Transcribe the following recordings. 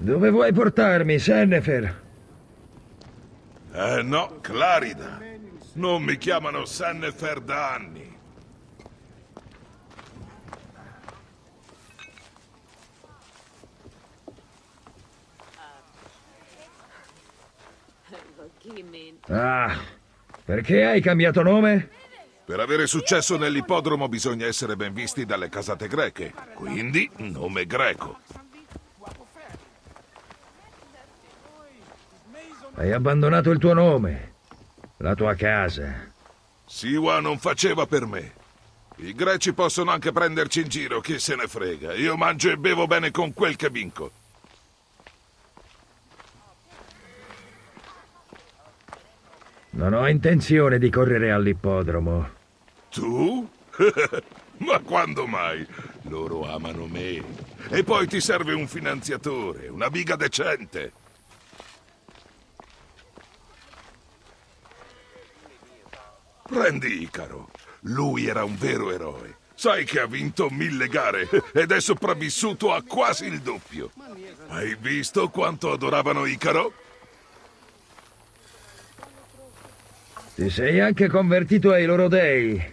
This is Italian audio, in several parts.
Dove vuoi portarmi, Sennefer? No, Clarida. Non mi chiamano Sennefer da anni. Ah, perché hai cambiato nome? Per avere successo nell'ippodromo bisogna essere ben visti dalle casate greche. Quindi, nome greco. Hai abbandonato il tuo nome, la tua casa. Siwa non faceva per me. I greci possono anche prenderci in giro, chi se ne frega. Io mangio e bevo bene con quel che vinco. Non ho intenzione di correre all'ippodromo. Tu? Ma quando mai? Loro amano me. E poi ti serve un finanziatore, una biga decente. Prendi Icaro. Lui era un vero eroe. Sai che ha vinto 1000 gare ed è sopravvissuto a quasi il doppio. Hai visto quanto adoravano Icaro? Ti sei anche convertito ai loro dei.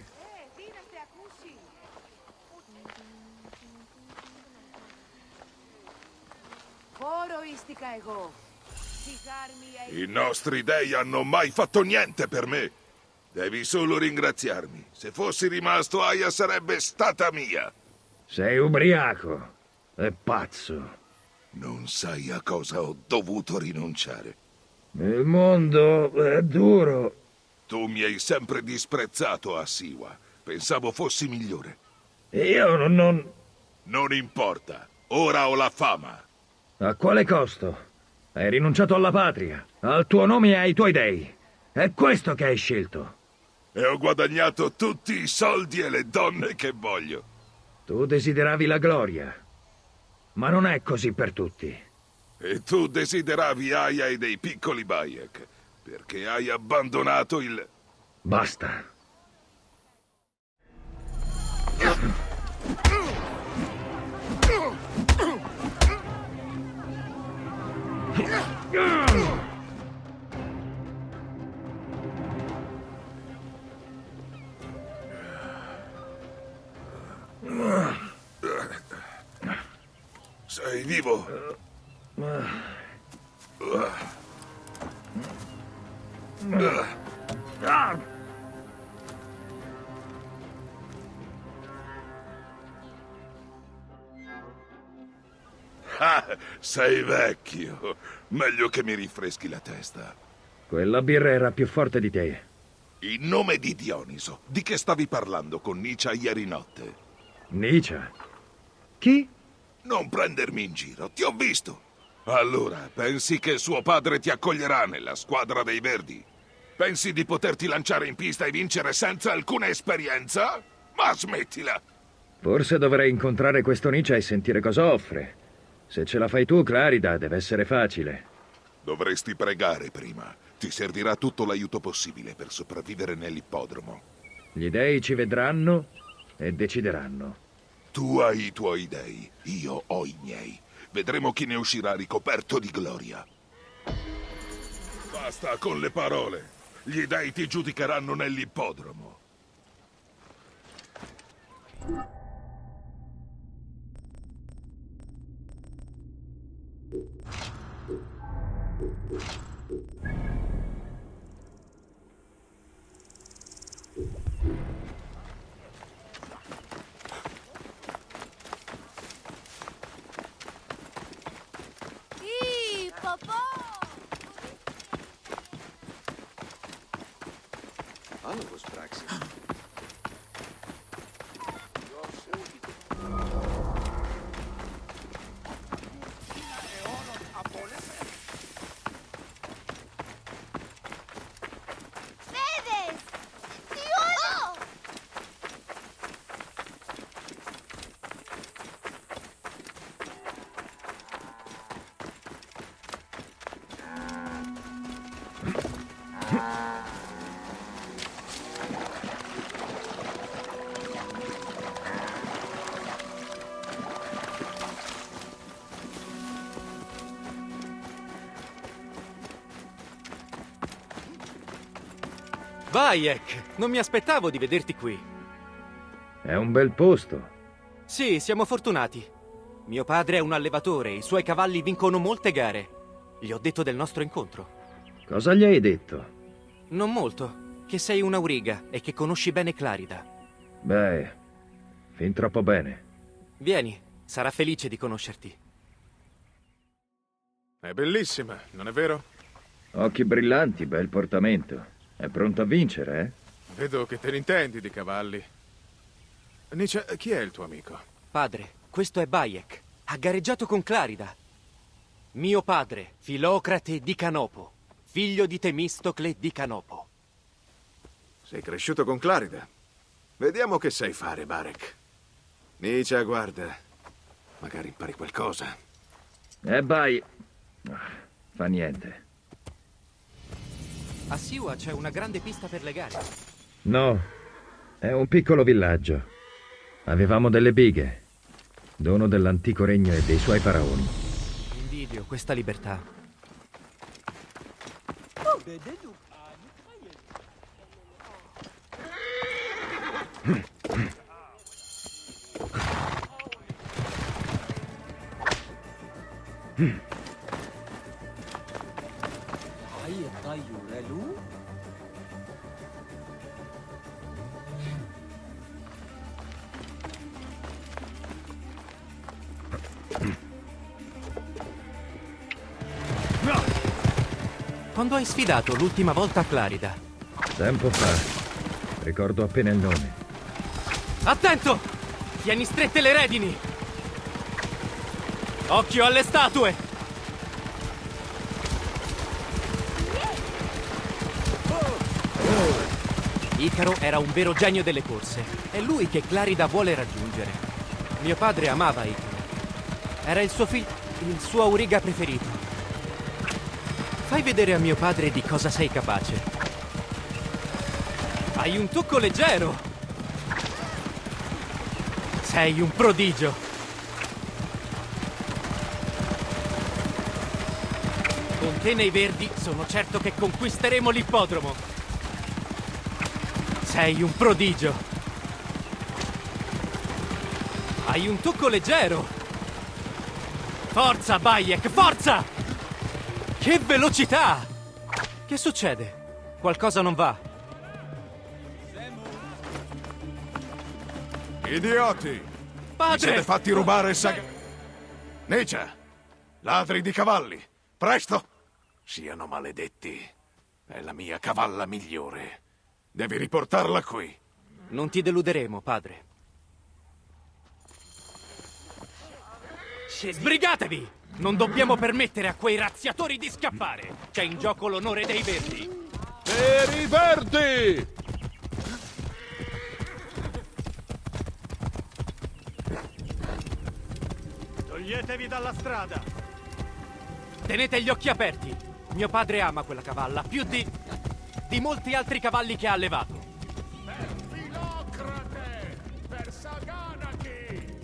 I nostri dei hanno mai fatto niente per me. Devi solo ringraziarmi. Se fossi rimasto, Aya sarebbe stata mia. Sei ubriaco. È pazzo. Non sai a cosa ho dovuto rinunciare. Il mondo è duro. Tu mi hai sempre disprezzato a Siwa. Pensavo fossi migliore. Io non... Non importa. Ora ho la fama. A quale costo? Hai rinunciato alla patria, al tuo nome e ai tuoi dei. È questo che hai scelto. E ho guadagnato tutti i soldi e le donne che voglio. Tu desideravi la gloria. Ma non è così per tutti. E tu desideravi Aya e dei piccoli Bayek. Perché hai abbandonato il... Basta. Sei vivo? Ah, sei vecchio. Meglio che mi rinfreschi la testa. Quella birra era più forte di te. In nome di Dioniso, di che stavi parlando con Nicia ieri notte? Nicia? Chi? Non prendermi in giro, ti ho visto. Allora, pensi che suo padre ti accoglierà nella squadra dei Verdi? Pensi di poterti lanciare in pista e vincere senza alcuna esperienza? Ma smettila! Forse dovrei incontrare questo Nicia e sentire cosa offre. Se ce la fai tu, Clarida, deve essere facile. Dovresti pregare prima. Ti servirà tutto l'aiuto possibile per sopravvivere nell'ippodromo. Gli dei ci vedranno e decideranno. Tu hai i tuoi dei, io ho i miei. Vedremo chi ne uscirà ricoperto di gloria. Basta con le parole. Gli dei ti giudicheranno nell'ippodromo. Papà! Hallo, wo sprak ze? Vedes! Dios! Bayek, non mi aspettavo di vederti qui. È un bel posto. Sì, siamo fortunati. Mio padre è un allevatore, i suoi cavalli vincono molte gare. Gli ho detto del nostro incontro. Cosa gli hai detto? Non molto, che sei un'auriga e che conosci bene Clarida. Beh, fin troppo bene. Vieni, sarà felice di conoscerti. È bellissima, non è vero? Occhi brillanti, bel portamento. È pronto a vincere, eh? Vedo che te ne intendi di cavalli. Nietzsche, chi è il tuo amico? Padre, questo è Bayek. Ha gareggiato con Clarida. Mio padre, Filocrate di Canopo, figlio di Temistocle di Canopo. Sei cresciuto con Clarida. Vediamo che sai fare, Barek. Nietzsche, guarda. Magari impari qualcosa. Vai. Fa niente. A Siwa c'è una grande pista per le gare. No, è un piccolo villaggio. Avevamo delle bighe. Dono dell'antico regno e dei suoi faraoni. Invidio questa libertà. Quando hai sfidato l'ultima volta Clarida? Tempo fa. Ricordo appena il nome. Attento! Tieni strette le redini! Occhio alle statue! Icaro era un vero genio delle corse. È lui che Clarida vuole raggiungere. Mio padre amava Icaro. Era il suo auriga preferito. Fai vedere a mio padre di cosa sei capace. Hai un tocco leggero! Sei un prodigio! Con te nei verdi sono certo che conquisteremo l'ippodromo! Sei un prodigio! Hai un tocco leggero! Forza, Bayek, forza! Che velocità! Che succede? Qualcosa non va. Idioti! Vi Padre! siete fatti rubare Nietzsche! Ladri di cavalli! Presto! Siano maledetti. È la mia cavalla migliore. Devi riportarla qui. Non ti deluderemo, padre. Sbrigatevi! Non dobbiamo permettere a quei razziatori di scappare! C'è in gioco l'onore dei verdi! Per i verdi! Toglietevi dalla strada! Tenete gli occhi aperti! Mio padre ama quella cavalla, più di molti altri cavalli che ha allevato. Per Filocrate! Per Saganaki!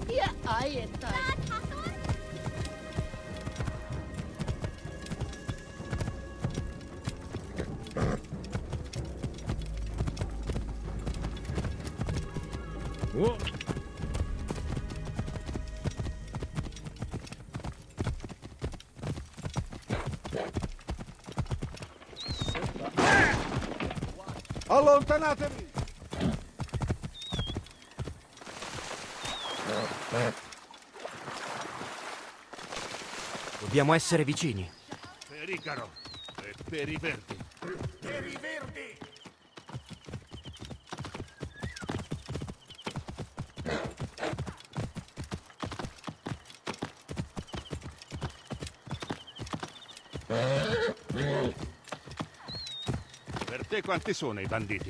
Ja, aietta. Allontanatevi! Dobbiamo essere vicini. Per Icaro e per i verdi. Per i verdi! Per te quanti sono i banditi?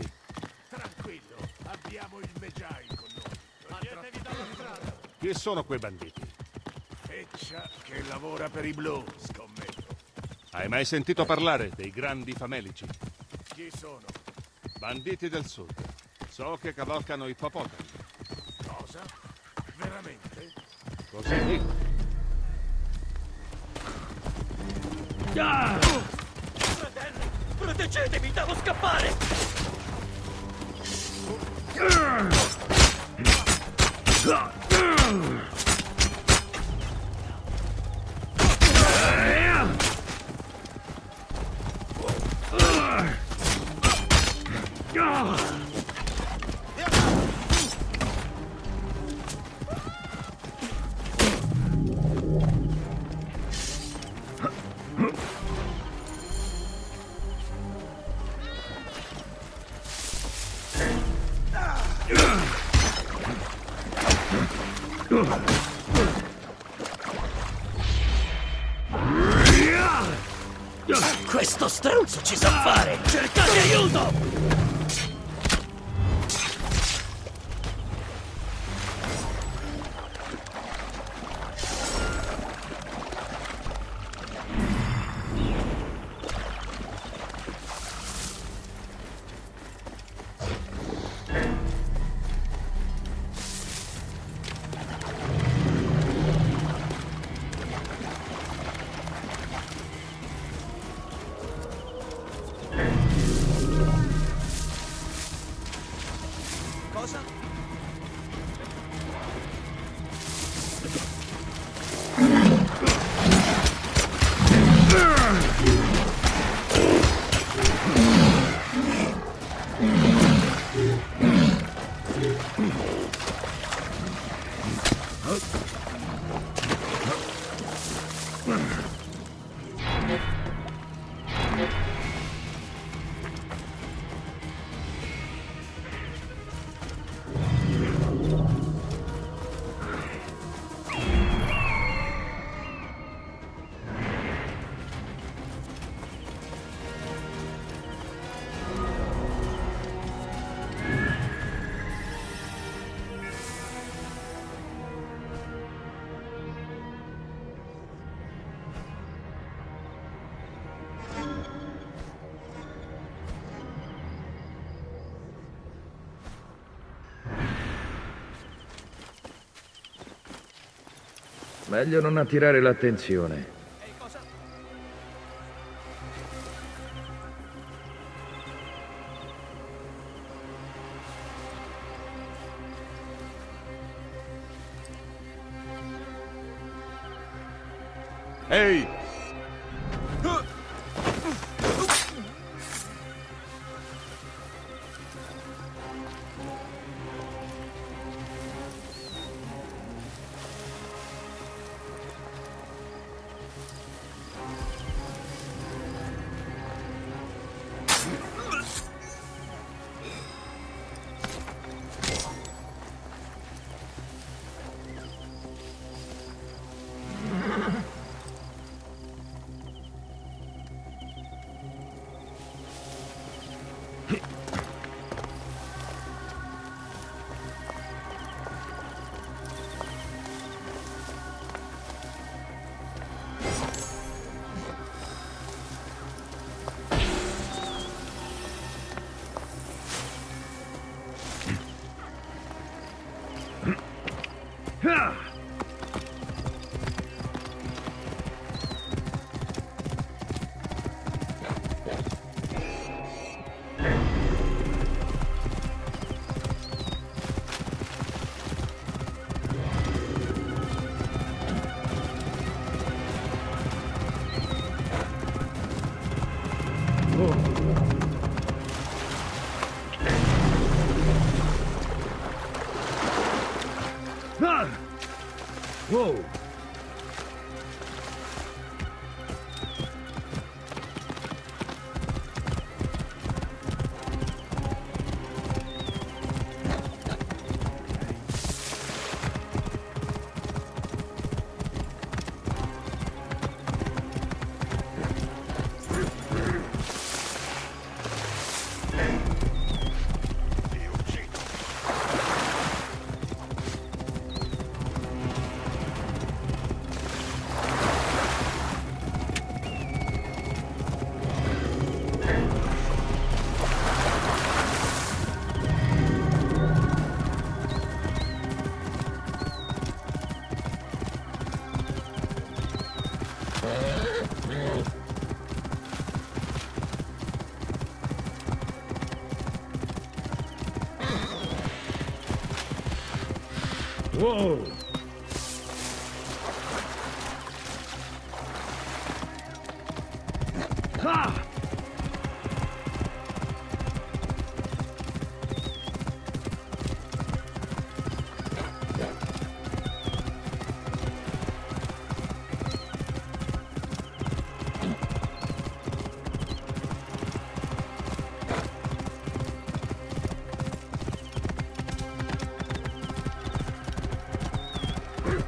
Tranquillo, abbiamo il Mejai con noi. Toglietevi dalla strada! Chi sono quei banditi? Feccia che lavora per i blu, scommetto. Hai mai sentito parlare dei grandi famelici? Chi sono? Banditi del sud. So che cavalcano ippopotami. Cosa? Veramente? Così dico. Proteggetemi, devo scappare! Questo stronzo ci sa fare! Cercate aiuto! Meglio non attirare l'attenzione. Ehi! Wow! Wow! Ah!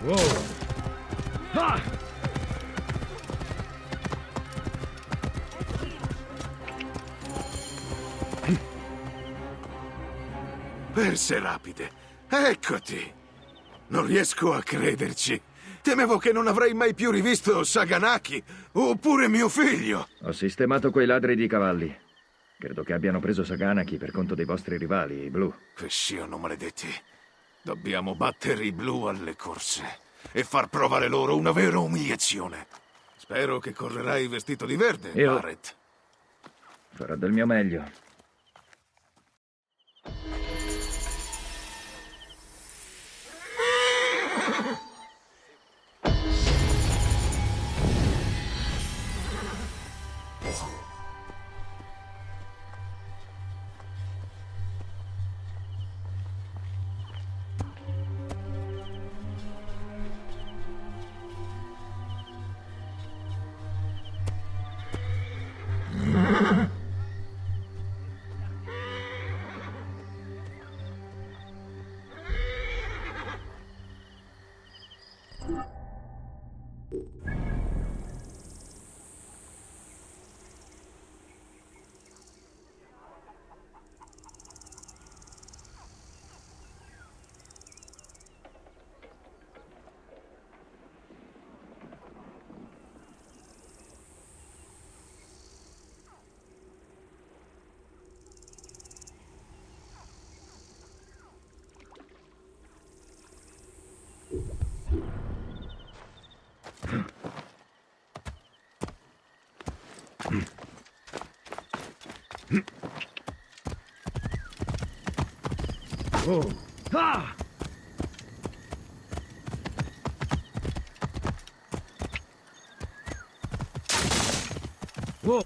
Wow! Ah! Perse rapide. Eccoti. Non riesco a crederci. Temevo che non avrei mai più rivisto Saganaki, oppure mio figlio. Ho sistemato quei ladri di cavalli. Credo che abbiano preso Saganaki per conto dei vostri rivali, i blu. Che siano maledetti. Dobbiamo battere i blu alle corse e far provare loro una vera umiliazione. Spero che correrai vestito di verde, Io- Barrett. Farò del mio meglio. Oh! Ah! Oh!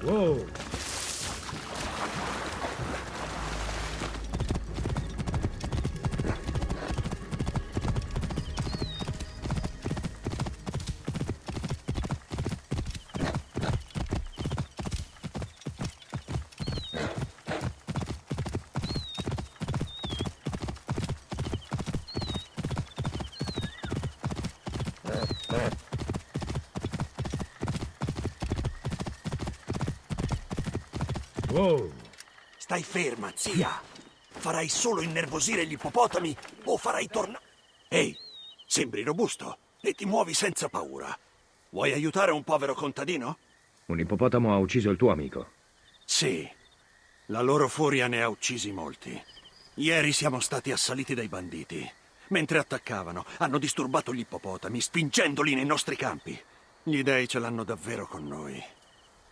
Wow! Wow! Stai ferma, zia. Farai solo innervosire gli ippopotami o farai tornare... Ehi, sembri robusto e ti muovi senza paura. Vuoi aiutare un povero contadino? Un ippopotamo ha ucciso il tuo amico. Sì. La loro furia ne ha uccisi molti. Ieri siamo stati assaliti dai banditi. Mentre attaccavano, hanno disturbato gli ippopotami, spingendoli nei nostri campi. Gli dei ce l'hanno davvero con noi.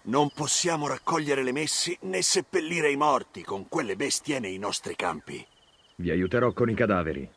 Non possiamo raccogliere le messi né seppellire i morti con quelle bestie nei nostri campi. Vi aiuterò con i cadaveri.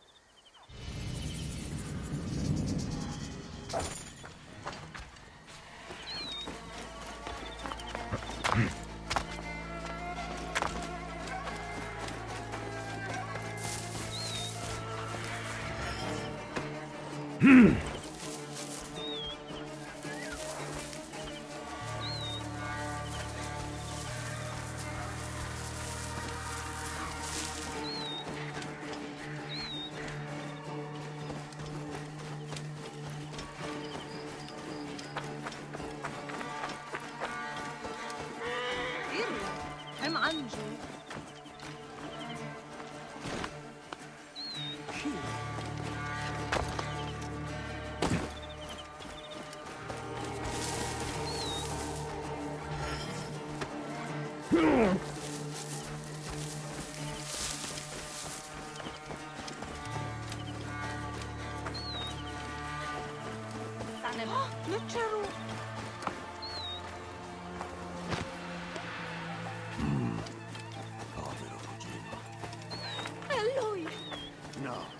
Non c'ero. Povero cugino. È lui. No.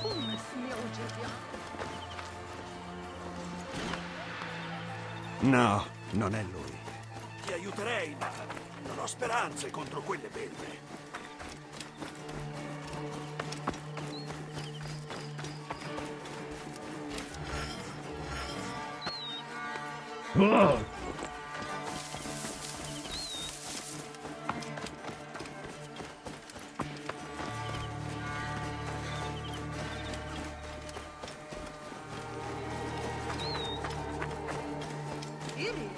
Come si uccidia? No, non è lui. Ti aiuterei, ma non ho speranze contro quelle belve. إيري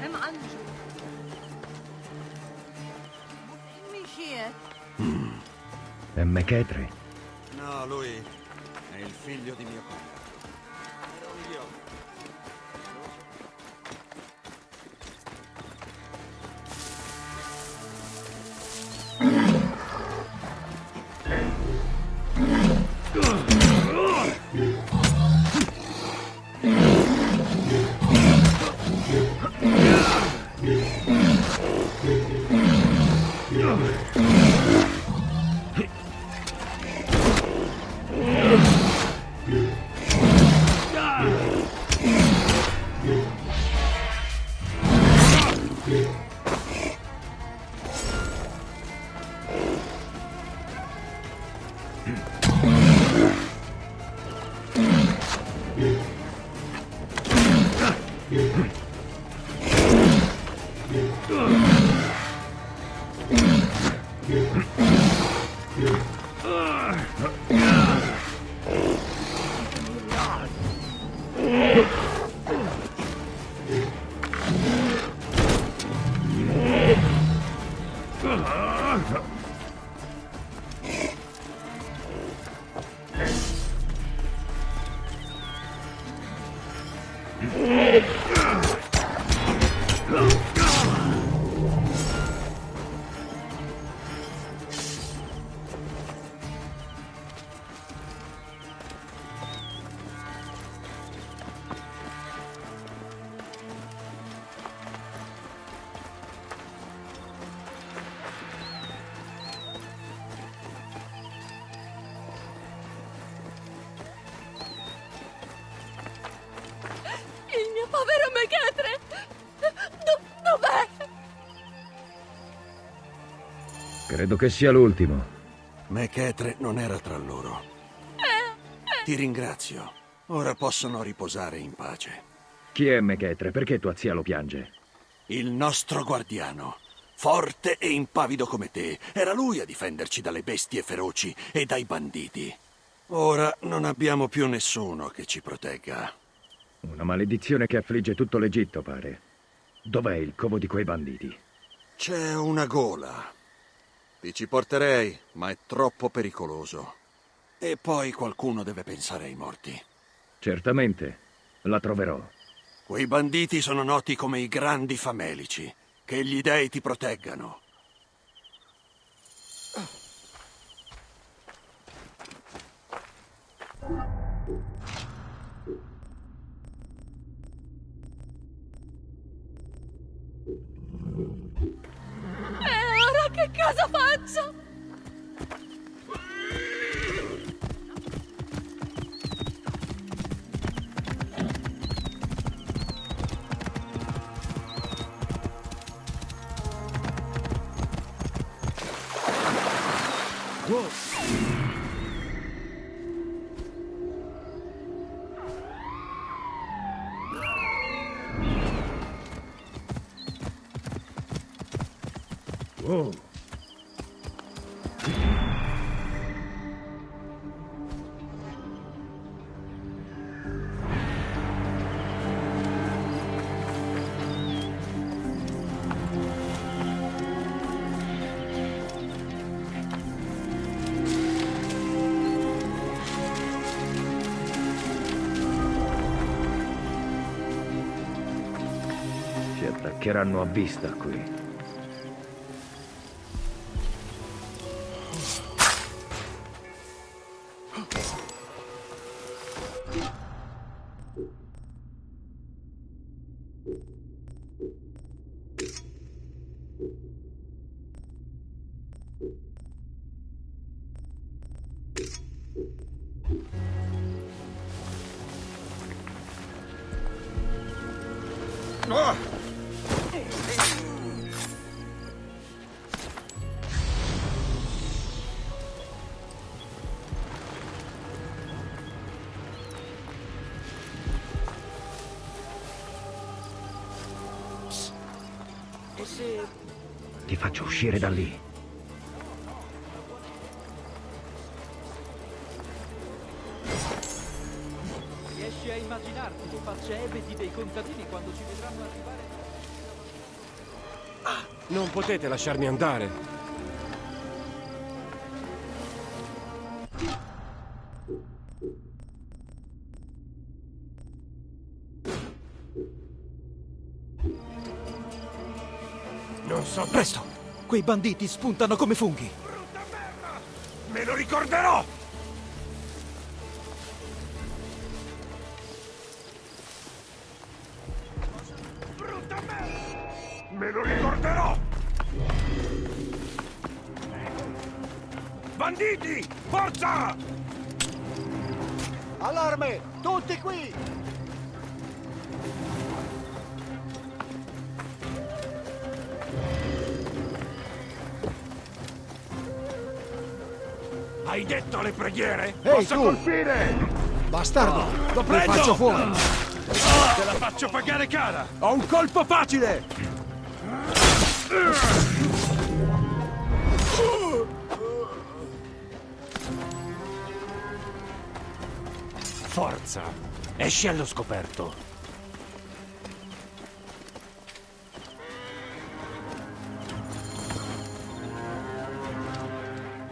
هم عنجو. مشيت. È Mechetre. No, lui è il figlio di mio cognato. Ero io. Il mio povero Mechetre! Dov'è? Credo che sia l'ultimo. Mechetre non era tra loro. Ti ringrazio. Ora possono riposare in pace. Chi è Mechetre? Perché tua zia lo piange? Il nostro guardiano, forte e impavido come te, era lui a difenderci dalle bestie feroci e dai banditi. Ora non abbiamo più nessuno che ci protegga. Una maledizione che affligge tutto l'Egitto, pare. Dov'è il covo di quei banditi? C'è una gola. Ti ci porterei, ma è troppo pericoloso. E poi qualcuno deve pensare ai morti. Certamente, la troverò. Quei banditi sono noti come i grandi famelici. Che gli dei ti proteggano. E ora che cosa faccio? Ci attaccheranno a vista qui. Ti faccio uscire da lì. Riesci a immaginarti le facce ebeti dei contadini quando ci vedranno arrivare? Non potete lasciarmi andare. Non so. Presto! Quei banditi spuntano come funghi. Me lo ricorderò! Brutta merda! Me lo ricorderò! Banditi! Forza! Allarme! Tutti qui! Hai detto le preghiere? Ehi, Posso tu! colpire! Bastardo! Lo prendo! faccio fuori! Te la faccio pagare cara! Ho un colpo facile! Forza! Esci allo scoperto.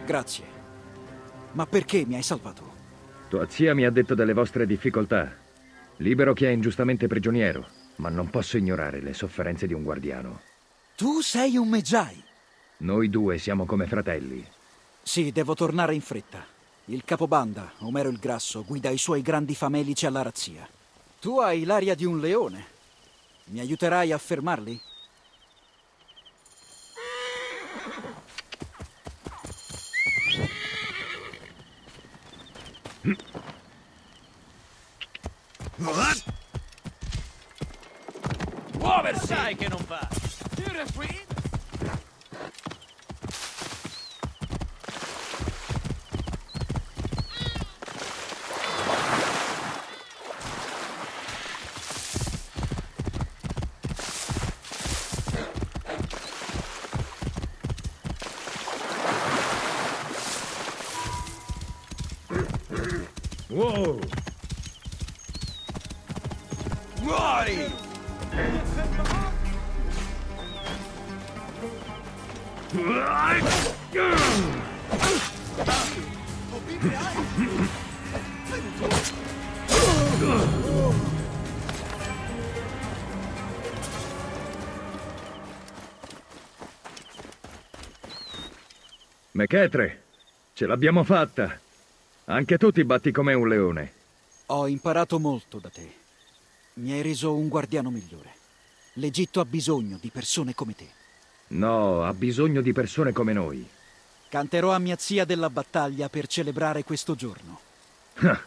Grazie. Ma perché mi hai salvato? Tua zia mi ha detto delle vostre difficoltà. Libero chi è ingiustamente prigioniero, ma non posso ignorare le sofferenze di un guardiano. Tu sei un Medjay. Noi due siamo come fratelli. Sì, devo tornare in fretta. Il capobanda, Omero il Grasso, guida i suoi grandi famelici alla razzia. Tu hai l'aria di un leone. Mi aiuterai a fermarli? Muoversi! Sai che non fa! Tira qui! Wow! Muori! Mechetre, ce l'abbiamo fatta. Anche tu ti batti come un leone. Ho imparato molto da te. Mi hai reso un guardiano migliore. L'Egitto ha bisogno di persone come te. No, ha bisogno di persone come noi. Canterò a mia zia della battaglia per celebrare questo giorno. Ah,